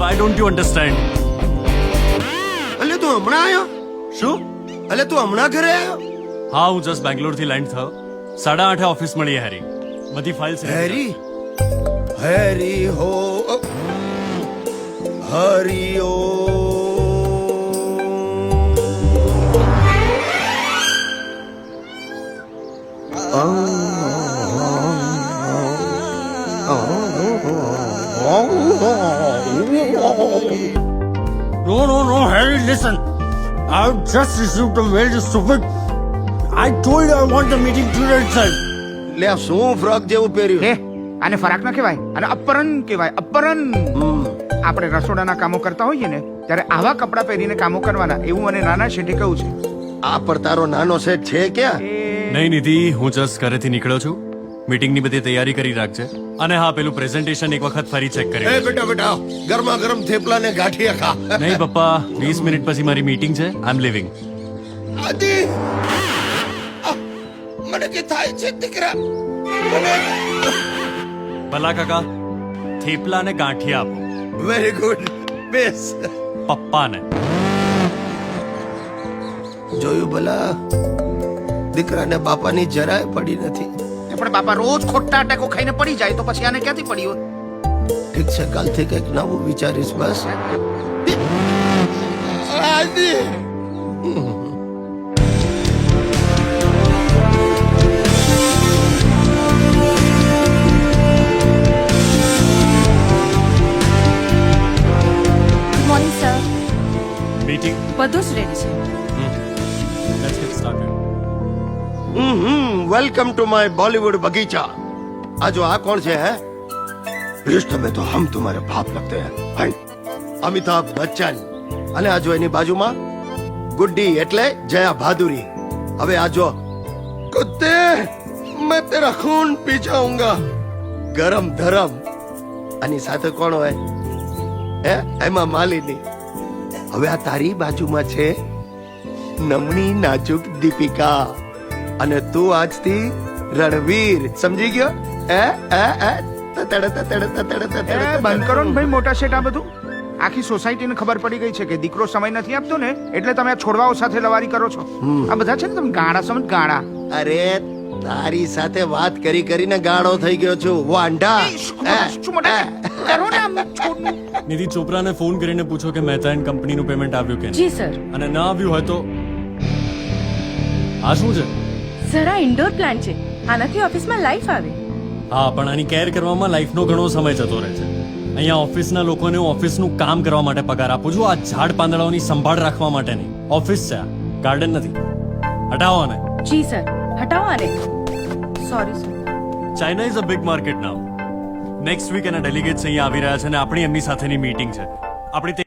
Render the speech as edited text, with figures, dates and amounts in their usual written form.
Why don't you understand? અલે તું હમણાં આવ્યો? શું? અલે તું હમણાં ઘરે આવ્યો? હા, હું જસ્ટ બેંગ્લોર થી લેન્ડ થયો. 8:30 ઓફિસ મળી હેરી. બધી ફાઇલ્સ હેરી હેરી હો હરી ઓ No, Harry, listen. I've just received a mail, you stupid. I told you I want the meeting today itself. લે આ શું ફ્રોક જેવું પહેર્યું? હે આને ફરાક ના કહેવાય, આને અપહરણ કહેવાય, અપહરણ. આપણે રસોડાના કામો કરતા હોઈએ ને ત્યારે આવા કપડાં પહેરીને કામો કરવાના, એવું મને નાના શેઠે કહ્યું છે. આ પર તારો નાનો સેટ છે ક્યાં? નહીં નિધિ, હું જસ્ટ ઘરેથી નીકળ્યો છું. મીટિંગની બધી તૈયારી કરી રાખજે. અને હા, પેલું પ્રેઝન્ટેશન એક વખત ફરી ચેક કરી એ લેજે. બેટા ગરમા ગરમ થેપલા ને ગાંઠિયા ખા. નહીં પપ્પા, 20 મિનિટ પછી મારી મીટિંગ છે. આઈ એમ લિવિંગ. આદિ મને કે થાય છે દીકરા મને. ભલા કાકા, થેપલા ને ગાંઠિયા આપો વેરી ગુડ બેસ. પપ્પાને. જોયું ભલા દીકરાને બાપાની જરાય પડી નથી. પણ બાપા રોજ ખોટા ટેકો ખાઈને પડી જાય તો પછી આને ક્યાંથી પડી હોય? ઠીક છે, કાલથી કંઈક નવું વિચારીશ બસ. આદિ મોર્નિંગ સર. મીટિંગ. બધું જ રેડી છે. Let's gate started. Welcome to my Bollywood बगीचा. आज आ कौन से है? रिश्ते में तो हम तुम्हारे बाप लगते हैं भाई. अमिताभ बच्चन. અને આ જો એની બાજુમાં ગુડ્ડી એટલે જયા ભાદુરી. હવે આ જો કુત્તે मैं तेरा खून पी जाऊंगा. ગરમ ધરમ. આની સાથે કોણ હોય? હે એમાં માલિની. હવે આ તારી બાજુમાં છે નમણી નાજુક દીપિકા. અને તું આજથી રણવીર. સમજી ગયો? બંધ કરો ને ભાઈ મોટા શેઠ આ બધું. આખી સોસાયટીને ખબર પડી ગઈ છે કે દીકરો સમય નથી આપતો ને એટલે તમે આ છોડવાઓ સાથે લવારી કરો છો. આ બધા છે ને તમે ગાળા સમજ ગાળા. અરે તારી સાથે વાત કરી કરીને ગાળો થઈ ગયો છું વાંઢા. શું મોટા કરો ને આમ છોડ. નિધિ ચોપરાને ફોન કરીને પૂછો કે મહેતા એન્ડ કંપનીનું પેમેન્ટ આવ્યું કે નહીં. જી સર. અને ના આવ્યું હોય તો આ શું છે? સર આ ઇન્ડોર પ્લાન્ટ છે, આનાથી ઓફિસમાં લાઈફ આવે. હા, પણ આની કેર કરવામાં લાઈફનો ઘણો સમય જતો રહે છે. અહીંયા ઓફિસના લોકોને હું ઓફિસનું કામ કરવા માટે પગાર આપું છું, આ ઝાડ પાંદડાઓની સંભાળ રાખવા માટે નહીં. ઓફિસ છે આ, ગાર્ડન નથી. હટાવો આને. જી સર, હટાવો આને. Sorry sir. China is a big market now. Next week એના ડેલિગેટ્સ અહીંયા આવી રહ્યા છે અને આપણી એમની સાથેની મીટિંગ છે. આપણી